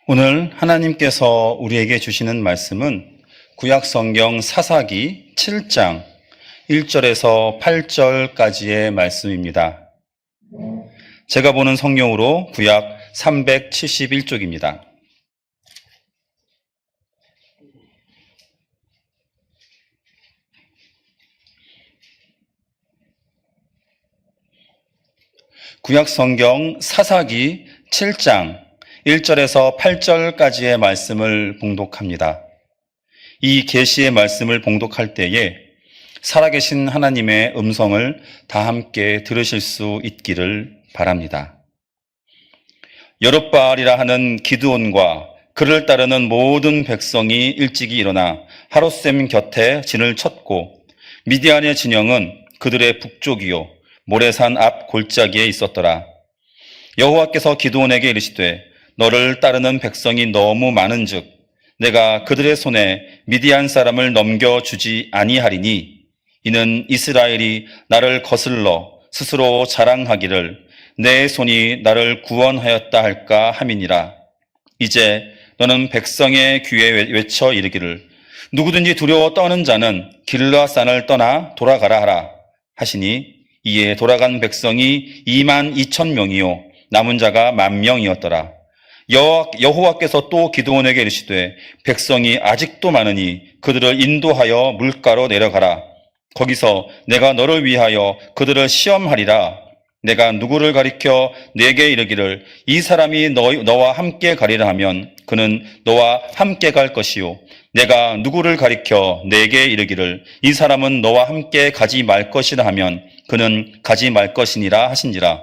오늘 하나님께서 우리에게 주시는 말씀은 구약성경 사사기 7장 1절에서 8절까지의 말씀입니다. 제가 보는 성경으로 구약 371쪽입니다. 구약성경 사사기 7장 1절에서 8절까지의 말씀을 봉독합니다. 이 계시의 말씀을 봉독할 때에 살아계신 하나님의 음성을 다 함께 들으실 수 있기를 바랍니다. 여룻바알이라 하는 기드온과 그를 따르는 모든 백성이 일찍이 일어나 하롯셈 곁에 진을 쳤고 미디안의 진영은 그들의 북쪽이요 모레산 앞 골짜기에 있었더라. 여호와께서 기드온에게 이르시되 너를 따르는 백성이 너무 많은즉 내가 그들의 손에 미디안 사람을 넘겨주지 아니하리니 이는 이스라엘이 나를 거슬러 스스로 자랑하기를 내 손이 나를 구원하였다 할까 함이니라. 이제 너는 백성의 귀에 외쳐 이르기를 누구든지 두려워 떠는 자는 길르앗산을 떠나 돌아가라 하라 하시니 이에 돌아간 백성이 22,000명이요 남은 자가 10,000명이었더라. 여호와께서 또 기드온에게 이르시되 백성이 아직도 많으니 그들을 인도하여 물가로 내려가라. 거기서 내가 너를 위하여 그들을 시험하리라. 내가 누구를 가리켜 내게 이르기를 이 사람이 너와 함께 가리라 하면 그는 너와 함께 갈 것이요 내가 누구를 가리켜 내게 이르기를 이 사람은 너와 함께 가지 말 것이라 하면 그는 가지 말 것이니라 하신지라.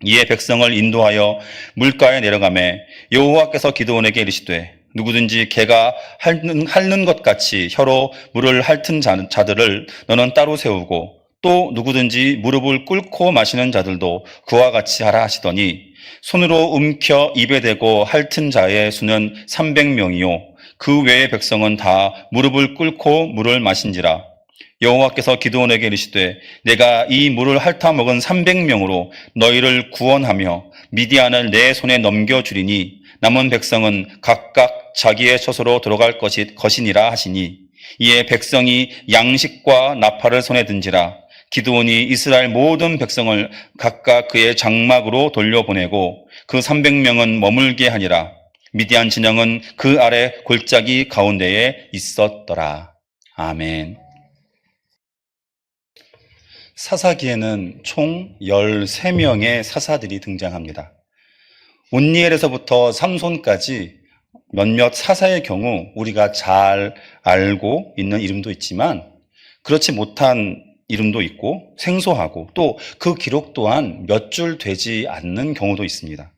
이에 백성을 인도하여 물가에 내려가매 여호와께서 기드온에게 이르시되 누구든지 개가 핥는 것 같이 혀로 물을 핥은 자들을 너는 따로 세우고 또 누구든지 무릎을 꿇고 마시는 자들도 그와 같이 하라 하시더니 손으로 움켜 입에 대고 핥은 자의 수는 300명이요 그 외의 백성은 다 무릎을 꿇고 물을 마신지라. 여호와께서 기드온에게 이르시되 내가 이 물을 핥아 먹은 300명으로 너희를 구원하며 미디안을 내 손에 넘겨주리니 남은 백성은 각각 자기의 처소로 들어갈 것이니라 하시니 이에 백성이 양식과 나팔을 손에 든지라. 기드온이 이스라엘 모든 백성을 각각 그의 장막으로 돌려보내고 그 300명은 머물게 하니라. 미디안 진영은 그 아래 골짜기 가운데에 있었더라. 아멘. 사사기에는 총 13명의 사사들이 등장합니다. 온니엘에서부터 삼손까지 몇몇 사사의 경우 우리가 잘 알고 있는 이름도 있지만 그렇지 못한 이름도 있고 생소하고 또 그 기록 또한 몇 줄 되지 않는 경우도 있습니다.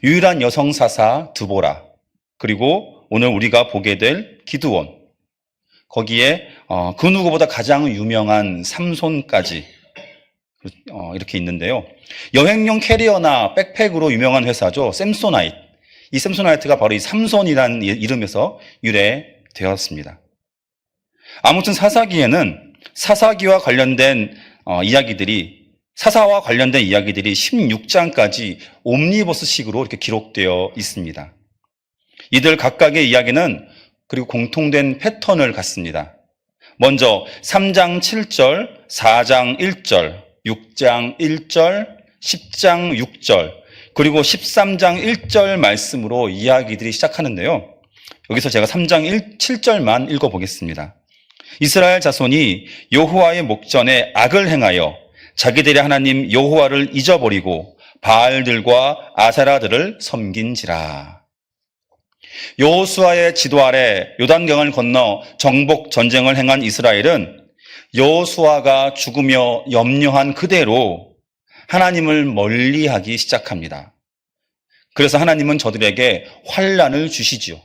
유일한 여성 사사 드보라, 그리고 오늘 우리가 보게 될 기드온, 거기에 그 누구보다 가장 유명한 삼손까지 이렇게 있는데요. 여행용 캐리어나 백팩으로 유명한 회사죠. 샘소나이트. 이 샘소나이트가 바로 이 삼손이라는 이름에서 유래되었습니다. 아무튼 사사기에는 사사와 관련된 이야기들이 16장까지 옴니버스식으로 이렇게 기록되어 있습니다. 이들 각각의 이야기는 그리고 공통된 패턴을 갖습니다. 먼저 3장 7절, 4장 1절, 6장 1절, 10장 6절, 그리고 13장 1절 말씀으로 이야기들이 시작하는데요. 여기서 제가 3장 7절만 읽어보겠습니다. 이스라엘 자손이 여호와의 목전에 악을 행하여 자기들의 하나님 여호와를 잊어버리고 바알들과 아세라들을 섬긴지라. 여호수아의 지도 아래 요단강을 건너 정복 전쟁을 행한 이스라엘은 여호수아가 죽으며 염려한 그대로 하나님을 멀리하기 시작합니다. 그래서 하나님은 저들에게 환난을 주시지요.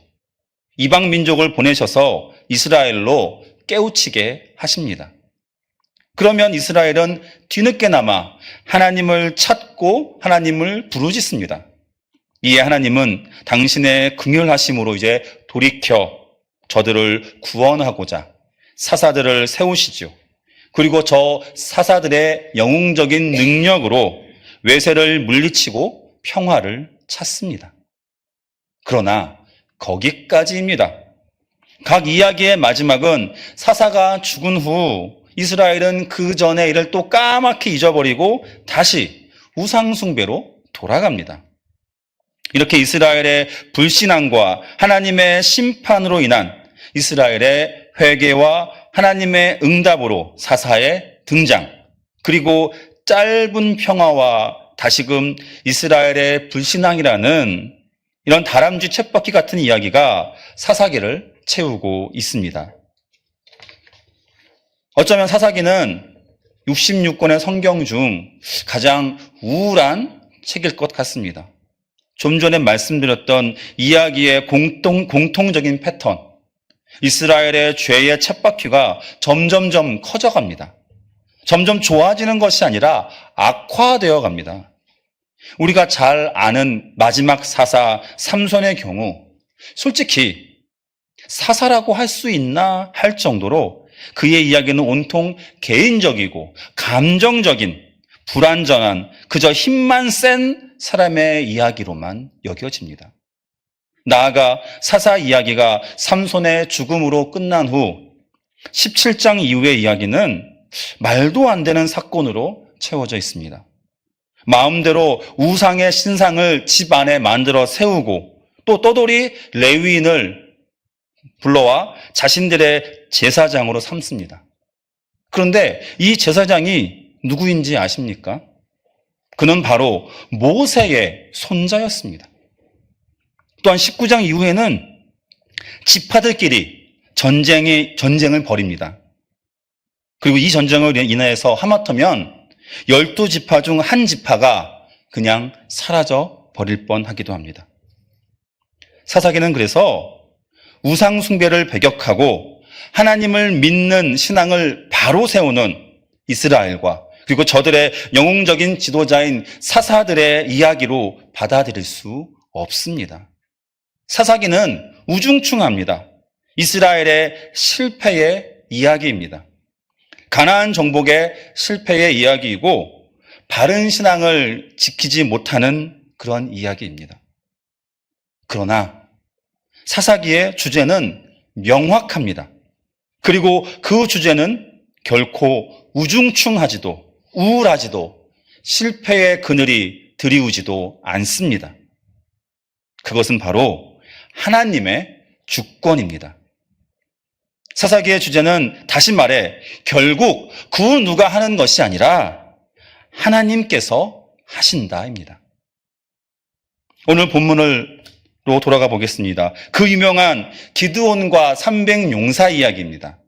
이방 민족을 보내셔서 이스라엘로 깨우치게 하십니다. 그러면 이스라엘은 뒤늦게나마 하나님을 찾고 하나님을 부르짖습니다. 이에 하나님은 당신의 긍휼하심으로 이제 돌이켜 저들을 구원하고자 사사들을 세우시죠. 그리고 저 사사들의 영웅적인 능력으로 외세를 물리치고 평화를 찾습니다. 그러나 거기까지입니다. 각 이야기의 마지막은 사사가 죽은 후 이스라엘은 그 전의 일을 또 까맣게 잊어버리고 다시 우상숭배로 돌아갑니다. 이렇게 이스라엘의 불신앙과 하나님의 심판으로 인한 이스라엘의 회개와 하나님의 응답으로 사사의 등장, 그리고 짧은 평화와 다시금 이스라엘의 불신앙이라는 이런 다람쥐 쳇바퀴 같은 이야기가 사사기를 채우고 있습니다. 어쩌면 사사기는 66권의 성경 중 가장 우울한 책일 것 같습니다. 좀 전에 말씀드렸던 이야기의 공통적인 패턴, 이스라엘의 죄의 쳇바퀴가 점점점 커져갑니다. 점점 좋아지는 것이 아니라 악화되어 갑니다. 우리가 잘 아는 마지막 사사 삼손의 경우 솔직히 사사라고 할 수 있나 할 정도로 그의 이야기는 온통 개인적이고 감정적인 불완전한 그저 힘만 센 사람의 이야기로만 여겨집니다. 나아가 사사 이야기가 삼손의 죽음으로 끝난 후 17장 이후의 이야기는 말도 안 되는 사건으로 채워져 있습니다. 마음대로 우상의 신상을 집 안에 만들어 세우고 또 떠돌이 레위인을 불러와 자신들의 제사장으로 삼습니다. 그런데 이 제사장이 누구인지 아십니까? 그는 바로 모세의 손자였습니다. 또한 19장 이후에는 지파들끼리 전쟁을 벌입니다. 그리고 이 전쟁을 인하여서 하마터면 12지파 중 한 지파가 그냥 사라져 버릴 뻔하기도 합니다. 사사기는 그래서 우상 숭배를 배격하고 하나님을 믿는 신앙을 바로 세우는 이스라엘과 그리고 저들의 영웅적인 지도자인 사사들의 이야기로 받아들일 수 없습니다. 사사기는 우중충합니다. 이스라엘의 실패의 이야기입니다. 가나안 정복의 실패의 이야기이고 바른 신앙을 지키지 못하는 그런 이야기입니다. 그러나 사사기의 주제는 명확합니다. 그리고 그 주제는 결코 우중충하지도 우울하지도 실패의 그늘이 드리우지도 않습니다. 그것은 바로 하나님의 주권입니다. 사사기의 주제는 다시 말해 결국 그 누가 하는 것이 아니라 하나님께서 하신다입니다. 오늘 본문으로 돌아가 보겠습니다. 그 유명한 기드온과 300용사 이야기입니다.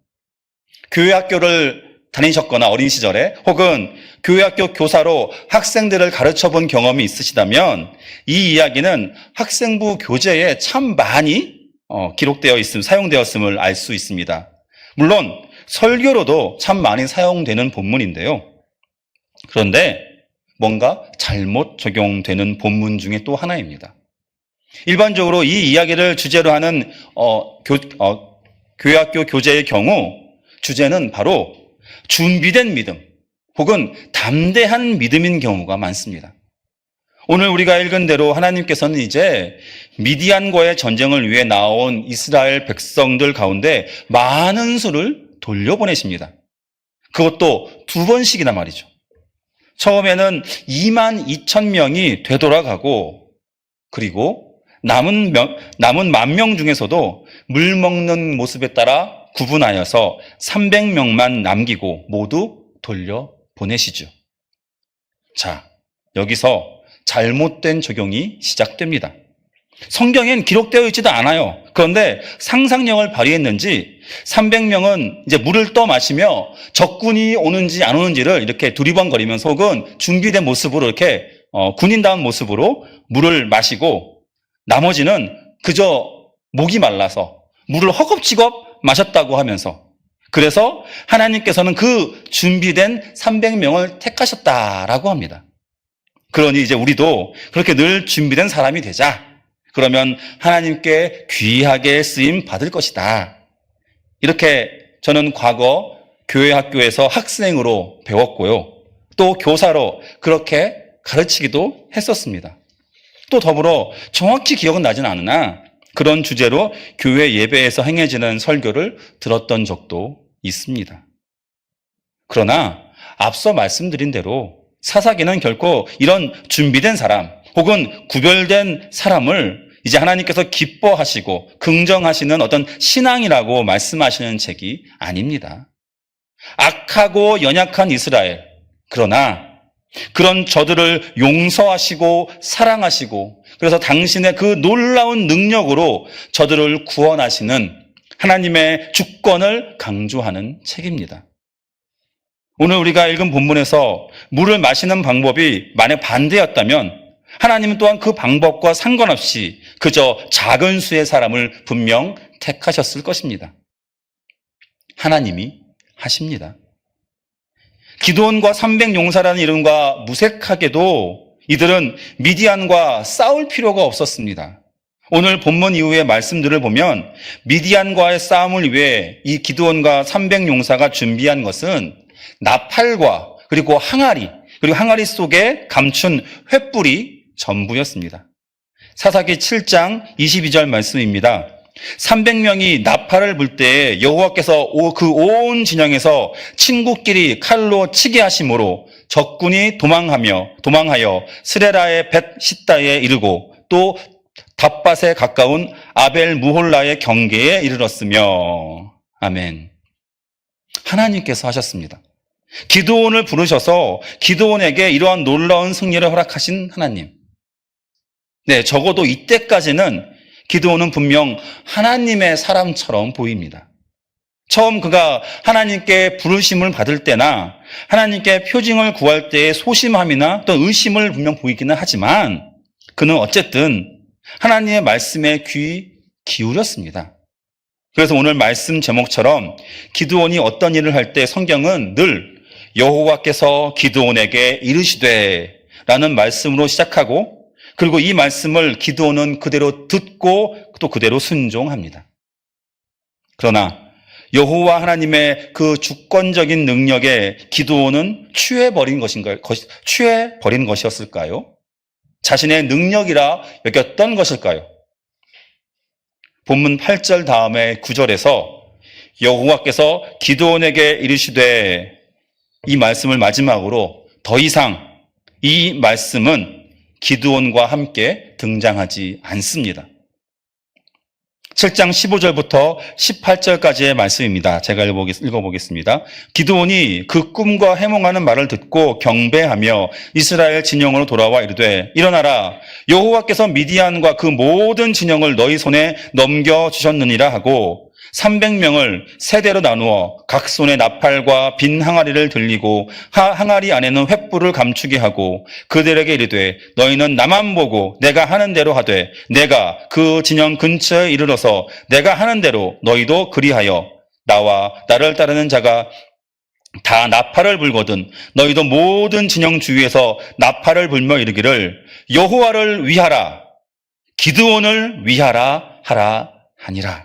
교회학교를 다니셨거나 어린 시절에 혹은 교회학교 교사로 학생들을 가르쳐 본 경험이 있으시다면 이 이야기는 학생부 교재에 참 많이 기록되어 있음, 사용되었음을 알 수 있습니다. 물론 설교로도 참 많이 사용되는 본문인데요. 그런데 뭔가 잘못 적용되는 본문 중에 또 하나입니다. 일반적으로 이 이야기를 주제로 하는 교회학교 교재의 경우 주제는 바로 준비된 믿음 혹은 담대한 믿음인 경우가 많습니다. 오늘 우리가 읽은 대로 하나님께서는 이제 미디안과의 전쟁을 위해 나온 이스라엘 백성들 가운데 많은 수를 돌려보내십니다. 그것도 2번씩이나 말이죠. 처음에는 22,000명이 되돌아가고 그리고 남은 10,000명 중에서도 물 먹는 모습에 따라 구분하여서 300명만 남기고 모두 돌려보내시죠. 자, 여기서 잘못된 적용이 시작됩니다. 성경엔 기록되어 있지도 않아요. 그런데 상상력을 발휘했는지 300명은 이제 물을 떠 마시며 적군이 오는지 안 오는지를 이렇게 두리번거리면서 혹은 준비된 모습으로 이렇게 군인다운 모습으로 물을 마시고 나머지는 그저 목이 말라서 물을 허겁지겁 마셨다고 하면서 그래서 하나님께서는 그 준비된 300명을 택하셨다라고 합니다. 그러니 이제 우리도 그렇게 늘 준비된 사람이 되자. 그러면 하나님께 귀하게 쓰임 받을 것이다. 이렇게 저는 과거 교회 학교에서 학생으로 배웠고요. 또 교사로 그렇게 가르치기도 했었습니다. 또 더불어 정확히 기억은 나진 않으나 그런 주제로 교회 예배에서 행해지는 설교를 들었던 적도 있습니다. 그러나 앞서 말씀드린 대로 사사기는 결코 이런 준비된 사람 혹은 구별된 사람을 이제 하나님께서 기뻐하시고 긍정하시는 어떤 신앙이라고 말씀하시는 책이 아닙니다. 악하고 연약한 이스라엘, 그러나 그런 저들을 용서하시고 사랑하시고 그래서 당신의 그 놀라운 능력으로 저들을 구원하시는 하나님의 주권을 강조하는 책입니다. 오늘 우리가 읽은 본문에서 물을 마시는 방법이 만약 반대였다면 하나님은 또한 그 방법과 상관없이 그저 작은 수의 사람을 분명 택하셨을 것입니다. 하나님이 하십니다. 기드온과 300용사라는 이름과 무색하게도 이들은 미디안과 싸울 필요가 없었습니다. 오늘 본문 이후의 말씀들을 보면 미디안과의 싸움을 위해 이 기드온과 300용사가 준비한 것은 나팔과 그리고 항아리, 그리고 항아리 속에 감춘 횃불이 전부였습니다. 사사기 7장 22절 말씀입니다. 300명이 나팔을 불 때 여호와께서 그 온 진영에서 친구끼리 칼로 치게 하심으로 적군이 도망하여 스레라의 벳 시다에 이르고 또 답밭에 가까운 아벨 무홀라의 경계에 이르렀으며. 아멘. 하나님께서 하셨습니다. 기드온을 부르셔서 기드온에게 이러한 놀라운 승리를 허락하신 하나님. 네, 적어도 이때까지는 기드온은 분명 하나님의 사람처럼 보입니다. 처음 그가 하나님께 부르심을 받을 때나 하나님께 표징을 구할 때의 소심함이나 또 의심을 분명 보이기는 하지만 그는 어쨌든 하나님의 말씀에 귀 기울였습니다. 그래서 오늘 말씀 제목처럼 기드온이 어떤 일을 할 때 성경은 늘 여호와께서 기드온에게 이르시되 라는 말씀으로 시작하고 그리고 이 말씀을 기드온은 그대로 듣고 또 그대로 순종합니다. 그러나 여호와 하나님의 그 주권적인 능력에 기드온은 취해버린 것이었을까요? 자신의 능력이라 여겼던 것일까요? 본문 8절 다음에 9절에서 여호와께서 기드온에게 이르시되 이 말씀을 마지막으로 더 이상 이 말씀은 기드온과 함께 등장하지 않습니다. 7장 15절부터 18절까지의 말씀입니다. 제가 읽어보겠습니다. 기드온이 그 꿈과 해몽하는 말을 듣고 경배하며 이스라엘 진영으로 돌아와 이르되 일어나라 여호와께서 미디안과 그 모든 진영을 너희 손에 넘겨주셨느니라 하고 300명을 세대로 나누어 각 손에 나팔과 빈 항아리를 들리고 항아리 안에는 횃불을 감추게 하고 그들에게 이르되 너희는 나만 보고 내가 하는 대로 하되 내가 그 진영 근처에 이르러서 내가 하는 대로 너희도 그리하여 나와 나를 따르는 자가 다 나팔을 불거든 너희도 모든 진영 주위에서 나팔을 불며 이르기를 여호와를 위하라 기드온을 위하라 하라 하니라.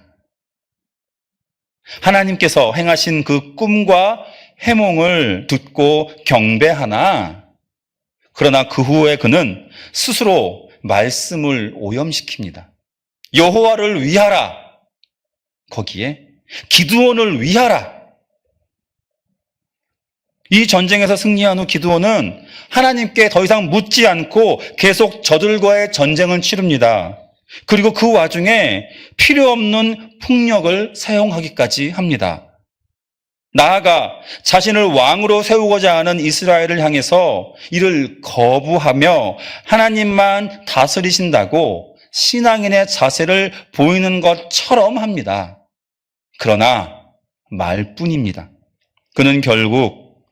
하나님께서 행하신 그 꿈과 해몽을 듣고 경배하나 그러나 그 후에 그는 스스로 말씀을 오염시킵니다. 여호와를 위하라. 거기에 기드온을 위하라. 이 전쟁에서 승리한 후 기드온은 하나님께 더 이상 묻지 않고 계속 저들과의 전쟁을 치릅니다. 그리고 그 와중에 필요 없는 폭력을 사용하기까지 합니다. 나아가 자신을 왕으로 세우고자 하는 이스라엘을 향해서 이를 거부하며 하나님만 다스리신다고 신앙인의 자세를 보이는 것처럼 합니다. 그러나 말뿐입니다. 그는 결국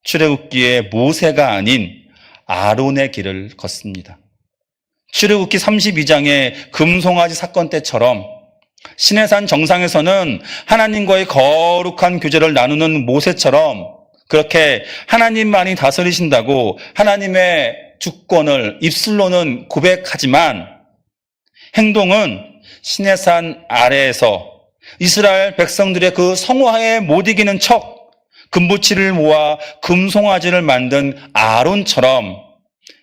출애굽기의 모세가 아닌 아론의 길을 걷습니다. 출애굽기 32장의 금송아지 사건 때처럼 시내산 정상에서는 하나님과의 거룩한 교제를 나누는 모세처럼 그렇게 하나님만이 다스리신다고 하나님의 주권을 입술로는 고백하지만 행동은 시내산 아래에서 이스라엘 백성들의 그 성화에 못 이기는 척 금붙이를 모아 금송아지를 만든 아론처럼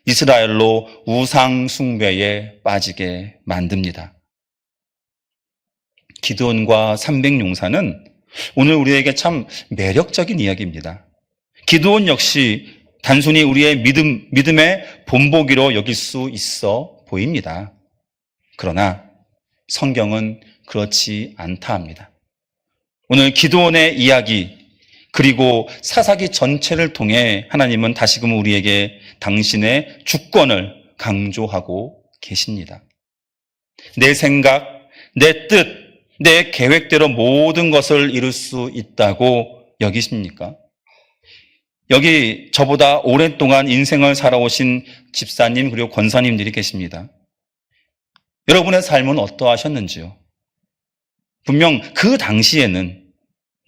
이스라엘로 우상 숭배에 빠지게 만듭니다. 기드온과 300용사는 오늘 우리에게 참 매력적인 이야기입니다. 기드온 역시 단순히 우리의 믿음의 본보기로 여길 수 있어 보입니다. 그러나 성경은 그렇지 않다 합니다. 오늘 기드온의 이야기 그리고 사사기 전체를 통해 하나님은 다시금 우리에게 당신의 주권을 강조하고 계십니다. 내 생각, 내 뜻, 내 계획대로 모든 것을 이룰 수 있다고 여기십니까? 여기 저보다 오랫동안 인생을 살아오신 집사님 그리고 권사님들이 계십니다. 여러분의 삶은 어떠하셨는지요? 분명 그 당시에는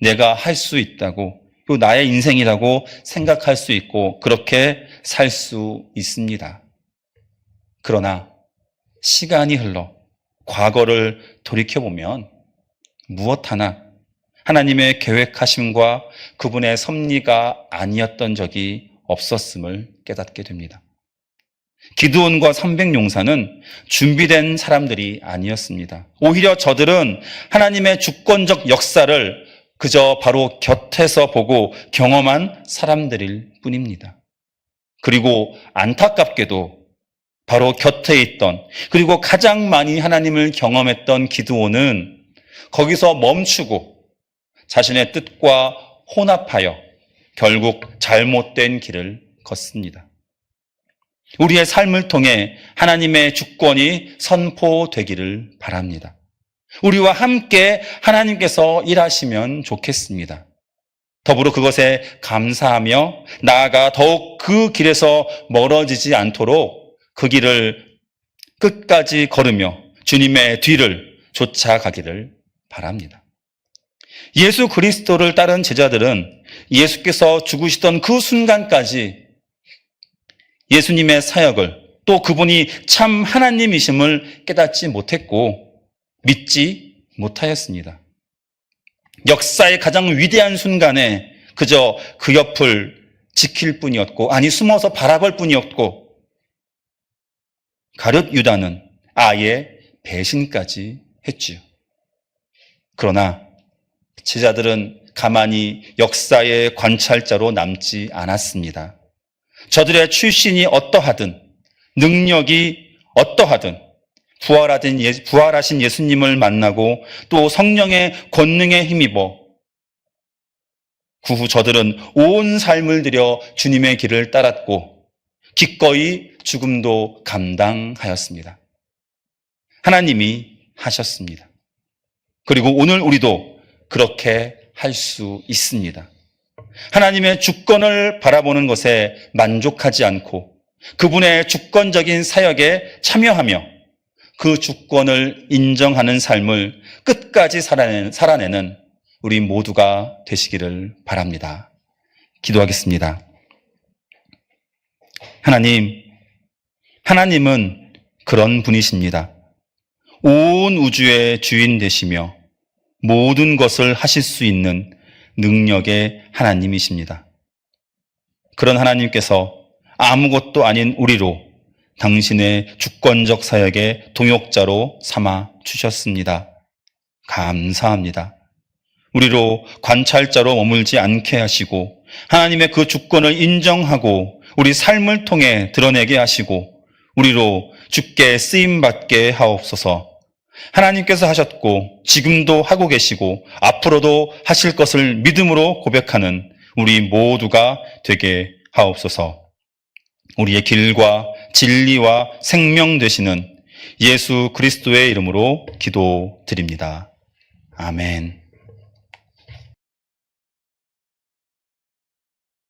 내가 할 수 있다고, 또 나의 인생이라고 생각할 수 있고 그렇게 살 수 있습니다. 그러나 시간이 흘러 과거를 돌이켜보면 무엇 하나 하나님의 계획하심과 그분의 섭리가 아니었던 적이 없었음을 깨닫게 됩니다. 기드온과 300용사는 준비된 사람들이 아니었습니다. 오히려 저들은 하나님의 주권적 역사를 그저 바로 곁에서 보고 경험한 사람들일 뿐입니다. 그리고 안타깝게도 바로 곁에 있던 그리고 가장 많이 하나님을 경험했던 기드온은 거기서 멈추고 자신의 뜻과 혼합하여 결국 잘못된 길을 걷습니다. 우리의 삶을 통해 하나님의 주권이 선포되기를 바랍니다. 우리와 함께 하나님께서 일하시면 좋겠습니다. 더불어 그것에 감사하며 나아가 더욱 그 길에서 멀어지지 않도록 그 길을 끝까지 걸으며 주님의 뒤를 쫓아가기를 바랍니다. 예수 그리스도를 따른 제자들은 예수께서 죽으시던 그 순간까지 예수님의 사역을 또 그분이 참 하나님이심을 깨닫지 못했고 믿지 못하였습니다. 역사의 가장 위대한 순간에 그저 그 옆을 지킬 뿐이었고, 아니 숨어서 바라볼 뿐이었고, 가룟 유다는 아예 배신까지 했지요. 그러나 제자들은 가만히 역사의 관찰자로 남지 않았습니다. 저들의 출신이 어떠하든, 능력이 어떠하든, 부활하신 예수님을 만나고 또 성령의 권능에 힘입어 그 후 저들은 온 삶을 들여 주님의 길을 따랐고 기꺼이 죽음도 감당하였습니다. 하나님이 하셨습니다. 그리고 오늘 우리도 그렇게 할 수 있습니다. 하나님의 주권을 바라보는 것에 만족하지 않고 그분의 주권적인 사역에 참여하며 그 주권을 인정하는 삶을 끝까지 살아내는 우리 모두가 되시기를 바랍니다. 기도하겠습니다. 하나님은 그런 분이십니다. 온 우주의 주인 되시며 모든 것을 하실 수 있는 능력의 하나님이십니다. 그런 하나님께서 아무것도 아닌 우리로 당신의 주권적 사역의 동역자로 삼아 주셨습니다. 감사합니다. 우리로 관찰자로 머물지 않게 하시고 하나님의 그 주권을 인정하고 우리 삶을 통해 드러내게 하시고 우리로 주께 쓰임받게 하옵소서. 하나님께서 하셨고 지금도 하고 계시고 앞으로도 하실 것을 믿음으로 고백하는 우리 모두가 되게 하옵소서. 우리의 길과 진리와 생명 되시는 예수 그리스도의 이름으로 기도드립니다. 아멘.